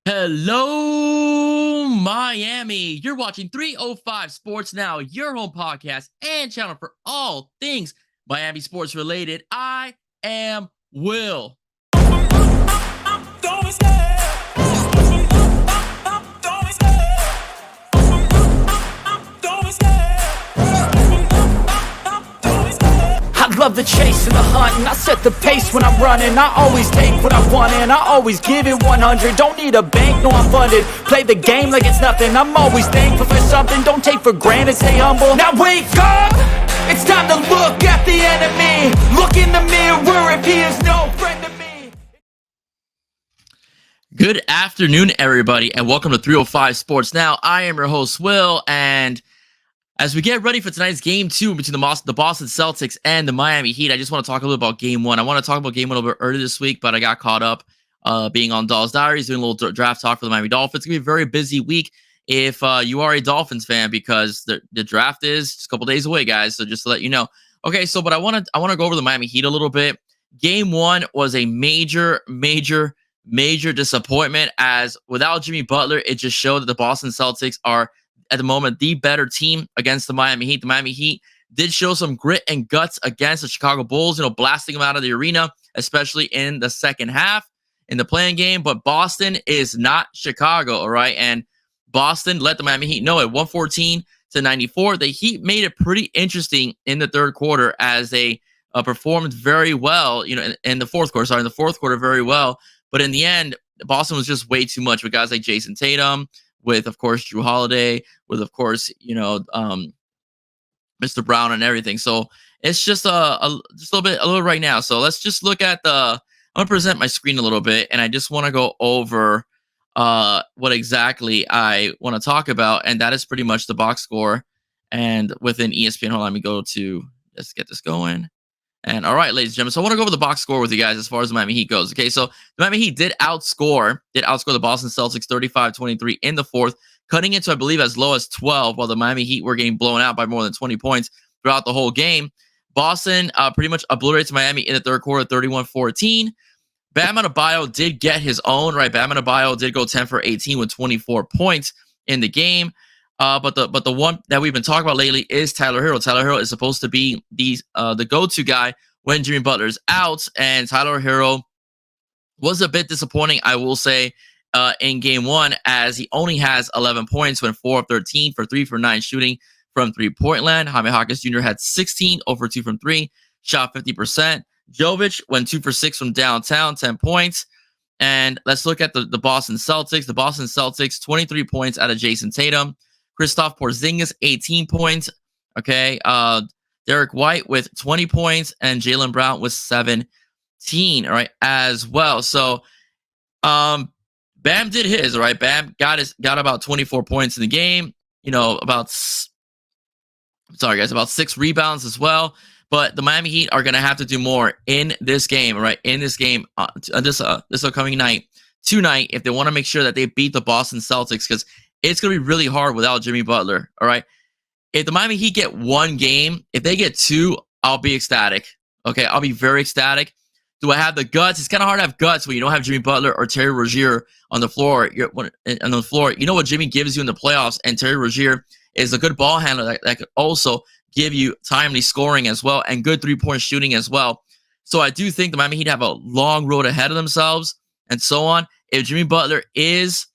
Hello, Miami. You're watching 305 Sports Now, your home podcast and channel for all things Miami sports related. I am Will. I love the chase and the hunt, and I set the pace when I'm running. I always take what I want and I always give it 100. Don't need a bank, no I'm funded. Play the game like it's nothing. I'm always thankful for something. Don't take for granted, stay humble. Now wake up! It's time to look at the enemy. Look in the mirror if he is no friend to me. Good afternoon, everybody, and welcome to 305 Sports Now. I am your host, Will, and as we get ready for tonight's Game 2 between the Boston Celtics and the Miami Heat, I just want to talk a little about Game 1. I want to talk about Game 1 a little bit earlier this week, but I got caught up being on Doll's Diaries, doing a little draft talk for the Miami Dolphins. It's going to be a very busy week if you are a Dolphins fan because the draft is just a couple days away, guys, so just to let you know. Okay, so but I want to go over the Miami Heat a little bit. Game 1 was a major disappointment, as without Jimmy Butler, it just showed that the Boston Celtics are at the moment the better team against the Miami Heat. The Miami Heat did show some grit and guts against the Chicago Bulls, blasting them out of the arena, especially in the second half in the playing game. But Boston is not Chicago, all right? And Boston let the Miami Heat know at 114-94. The Heat made it pretty interesting in the third quarter as they performed very well, in the fourth quarter very well. But in the end, Boston was just way too much with guys like Jason Tatum, with, of course, Drew Holiday, with, of course, Mr. Brown and everything. So it's just a little right now. So let's just look at I'm going to present my screen a little bit, and I just want to go over what exactly I want to talk about, and that is pretty much the box score. And within ESPN, hold on, let me go to, let's get this going. And all right, ladies and gentlemen, so I want to go over the box score with you guys as far as the Miami Heat goes. Okay, so the Miami Heat did outscore the Boston Celtics 35-23 in the fourth, cutting it to, I believe, as low as 12, while the Miami Heat were getting blown out by more than 20 points throughout the whole game. Boston pretty much obliterates Miami in the third quarter, 31-14. Bam Adebayo did get his own, right? Bam Adebayo did go 10 for 18 with 24 points in the game. But the one that we've been talking about lately is Tyler Herro. Tyler Herro is supposed to be the go-to guy when Jimmy Butler's out, and Tyler Herro was a bit disappointing, I will say, in Game 1, as he only has 11 points, went 4 of 13 for 3 for 9 shooting from three-point land. Jaime Jaquez Jr. had 16 over 2 from 3, shot 50%. Jovic went 2 for 6 from downtown, 10 points. And let's look at the Boston Celtics. The Boston Celtics, 23 points out of Jason Tatum. Kristaps Porzingis, 18 points. Okay. Derek White with 20 points, and Jaylen Brown with 17, all right, as well. So Bam did his, all right. Bam got about 24 points in the game, about 6 rebounds as well. But the Miami Heat are going to have to do more in this game, all right, this upcoming night, tonight, if they want to make sure that they beat the Boston Celtics, because it's going to be really hard without Jimmy Butler, all right? If the Miami Heat get one game, if they get two, I'll be ecstatic, okay? I'll be very ecstatic. Do I have the guts? It's kind of hard to have guts when you don't have Jimmy Butler or Terry Rozier on the floor. You know what Jimmy gives you in the playoffs, and Terry Rozier is a good ball handler that could also give you timely scoring as well and good three-point shooting as well. So I do think the Miami Heat have a long road ahead of themselves and so on. If Jimmy Butler is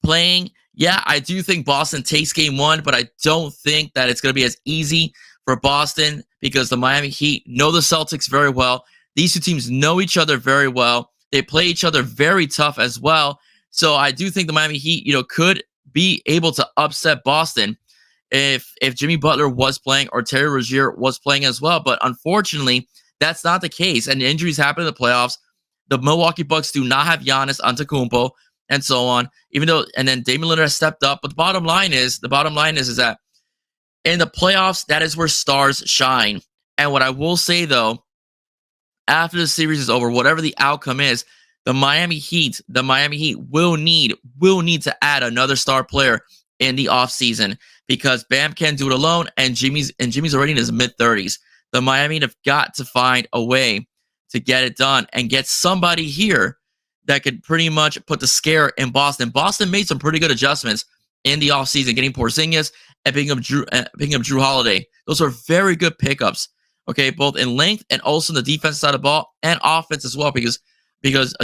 playing, yeah, I do think Boston takes Game 1, but I don't think that it's going to be as easy for Boston because the Miami Heat know the Celtics very well. These two teams know each other very well. They play each other very tough as well. So I do think the Miami Heat, could be able to upset Boston if Jimmy Butler was playing or Terry Rozier was playing as well. But unfortunately, that's not the case. And injuries happen in the playoffs. The Milwaukee Bucks do not have Giannis Antetokounmpo and so on, and then Damian Lillard has stepped up. But the bottom line is that in the playoffs, that is where stars shine. And what I will say, though, after the series is over, whatever the outcome is, the Miami Heat will need to add another star player in the offseason, because Bam can't do it alone, and Jimmy's already in his mid-30s. The Miami have got to find a way to get it done and get somebody here that could pretty much put the scare in Boston. Boston made some pretty good adjustments in the offseason, getting Porzingis and picking up Drew Holiday. Those are very good pickups. Okay, both in length and also in the defense side of the ball and offense as well, because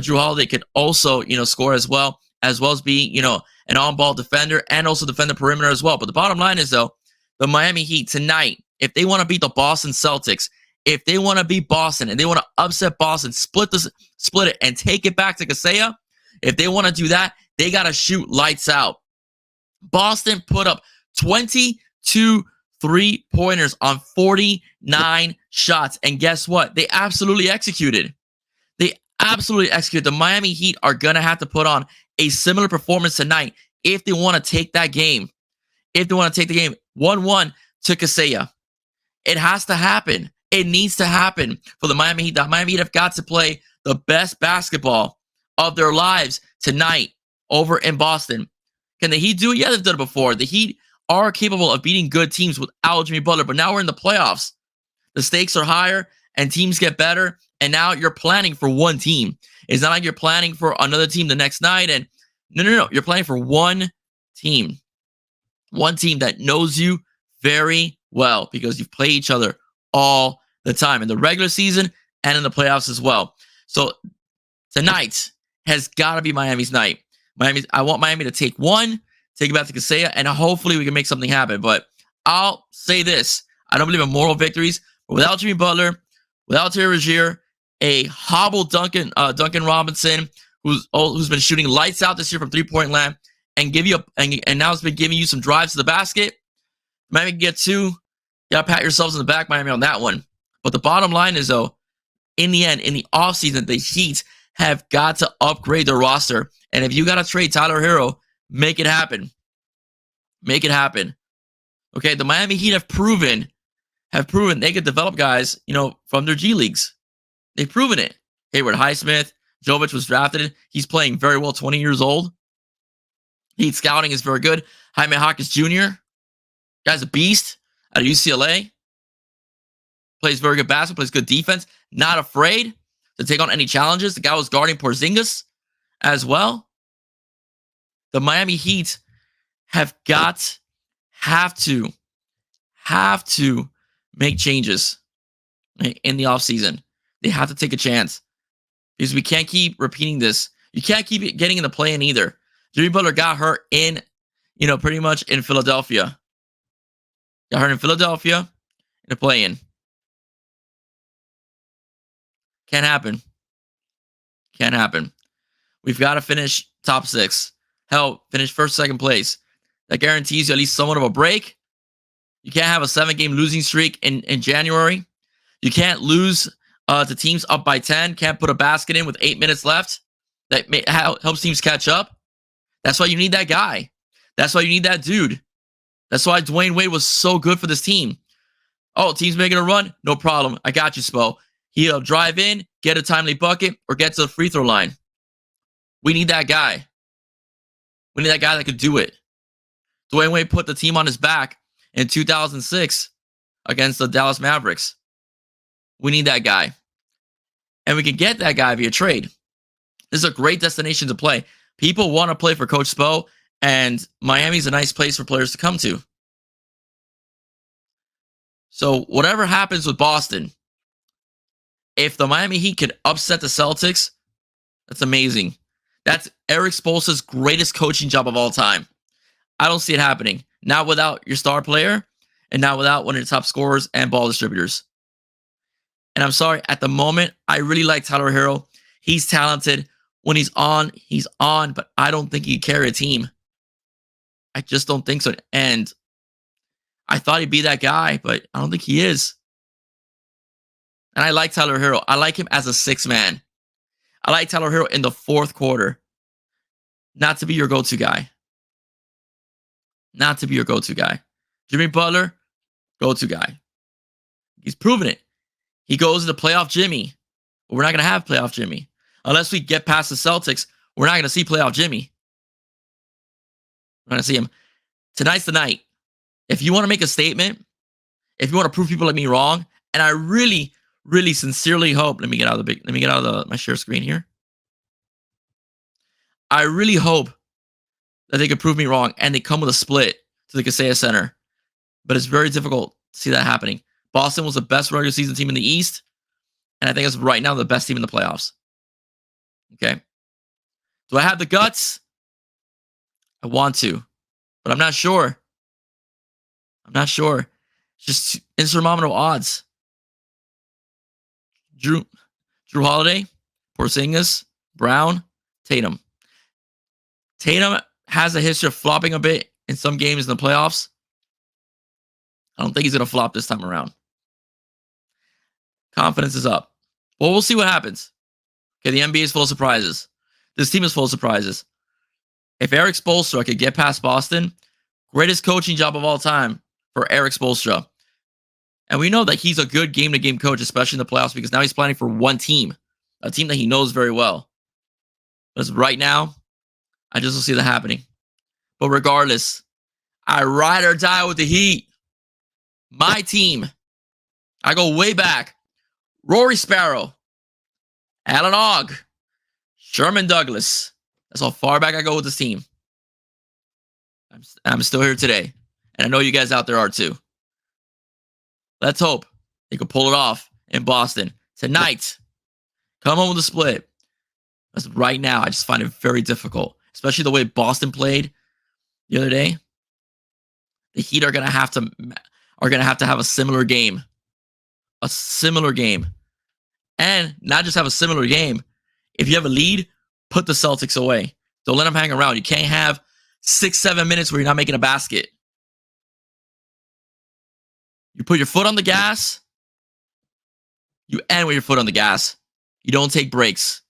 Drew Holiday can also score as well as be an on-ball defender and also defend the perimeter as well. But the bottom line is though, the Miami Heat tonight, if they want to beat the Boston Celtics, if they want to beat Boston and they want to upset Boston, split it and take it back to Kaseya, if they want to do that, they got to shoot lights out. Boston put up 22 3-pointers on 49 shots. And guess what? They absolutely executed. They absolutely executed. The Miami Heat are going to have to put on a similar performance tonight if they want to take that game. If they want to take the game 1-1 to Kaseya. It has to happen. It needs to happen for the Miami Heat. The Miami Heat have got to play the best basketball of their lives tonight over in Boston. Can the Heat do it? Yeah, they've done it before. The Heat are capable of beating good teams without Jimmy Butler, but now we're in the playoffs. The stakes are higher and teams get better, and now you're planning for one team. It's not like you're planning for another team the next night. And no. You're planning for one team. One team that knows you very well because you've played each other all the time in the regular season and in the playoffs as well. So tonight has got to be Miami's night. I want Miami to take it back to Kaseya, and hopefully we can make something happen. But I'll say this. I don't believe in moral victories. But without Jimmy Butler, without Terry Rozier, a hobbled Duncan Robinson, who's been shooting lights out this year from three-point land, and now it's been giving you some drives to the basket. Miami can get two. You gotta pat yourselves in the back, Miami, on that one. But the bottom line is, though, in the end, in the offseason, the Heat have got to upgrade their roster. And if you gotta trade Tyler Hero, make it happen. Make it happen. Okay, the Miami Heat have proven they could develop guys, from their G leagues. They've proven it. Hayward Highsmith, Jovic was drafted. He's playing very well, 20 years old. Heat scouting is very good. Jaime Hawkins Jr., guy's a beast out of UCLA. Plays very good basketball, plays good defense. Not afraid to take on any challenges. The guy was guarding Porzingis as well. The Miami Heat have to make changes in the offseason. They have to take a chance because we can't keep repeating this. You can't keep getting in the play-in either. Jimmy Butler got hurt pretty much in Philadelphia. Got hurt in Philadelphia in the play-in. Can't happen. Can't happen. We've got to finish top 6. Hell, finish first, second place. That guarantees you at least somewhat of a break. You can't have a 7-game losing streak in January. You can't lose to teams up by 10. Can't put a basket in with 8 minutes left. That helps teams catch up. That's why you need that guy. That's why you need that dude. That's why Dwayne Wade was so good for this team. Oh, team's making a run? No problem. I got you, Spo. He'll drive in, get a timely bucket, or get to the free throw line. We need that guy. We need that guy that could do it. Dwayne Wade put the team on his back in 2006 against the Dallas Mavericks. We need that guy. And we can get that guy via trade. This is a great destination to play. People want to play for Coach Spo, and Miami's a nice place for players to come to. So whatever happens with Boston, if the Miami Heat could upset the Celtics, that's amazing. That's Eric Spoelstra's greatest coaching job of all time. I don't see it happening. Not without your star player, and not without one of the top scorers and ball distributors. And I'm sorry, at the moment, I really like Tyler Hero. He's talented. When he's on, but I don't think he can carry a team. I just don't think so. And I thought he'd be that guy, but I don't think he is. And I like Tyler Hero. I like him as a 6-man. I like Tyler Hero in the fourth quarter. Not to be your go-to guy. Not to be your go-to guy. Jimmy Butler, go-to guy. He's proven it. He goes into playoff Jimmy. But we're not going to have playoff Jimmy. Unless we get past the Celtics, we're not going to see playoff Jimmy. We're going to see him. Tonight's the night. If you want to make a statement, if you want to prove people like me wrong, and I really, really sincerely hope, let me get out of my share screen here. I really hope that they could prove me wrong and they come with a split to the Kaseya Center. But it's very difficult to see that happening. Boston was the best regular season team in the East, and I think it's right now the best team in the playoffs. Okay. Do I have the guts? I want to, but I'm not sure. I'm not sure. It's just insurmountable odds. Drew Holiday, Porzingis, Brown, Tatum. Tatum has a history of flopping a bit in some games in the playoffs. I don't think he's going to flop this time around. Confidence is up. Well, we'll see what happens. Okay, the NBA is full of surprises. This team is full of surprises. If Eric Spoelstra could get past Boston, greatest coaching job of all time for Eric Spoelstra. And we know that he's a good game-to-game coach, especially in the playoffs, because now he's planning for one team, a team that he knows very well. But as right now, I just don't see that happening. But regardless, I ride or die with the Heat. My team. I go way back. Rory Sparrow, Alan Ogg, Sherman Douglas. That's how far back I go with this team. I'm still here today. And I know you guys out there are too. Let's hope they can pull it off in Boston tonight. Come home with a split. Because right now, I just find it very difficult, especially the way Boston played the other day. The Heat are gonna have to have a similar game, and not just have a similar game. If you have a lead, put the Celtics away. Don't let them hang around. You can't have 6-7 minutes where you're not making a basket. You put your foot on the gas. You end with your foot on the gas. You don't take breaks.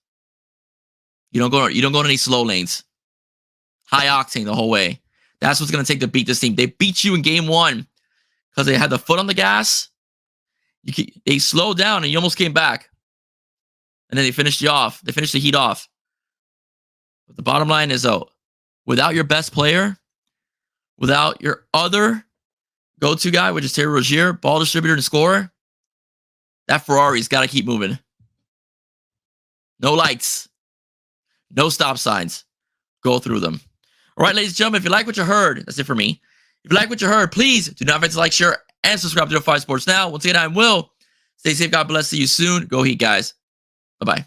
You don't go to any slow lanes. High octane the whole way. That's what's going to take to beat this team. They beat you in game one because they had the foot on the gas. They slowed down and you almost came back. And then they finished you off. They finished the Heat off. But the bottom line is, though, without your best player, without your other go-to guy, which is Terry Rozier, ball distributor and scorer, that Ferrari's got to keep moving. No lights. No stop signs. Go through them. All right, ladies and gentlemen, if you like what you heard, that's it for me. If you like what you heard, please do not forget to like, share, and subscribe to 5 Sports Now. Once again, I'm Will. Stay safe. God bless. See you soon. Go Heat, guys. Bye-bye.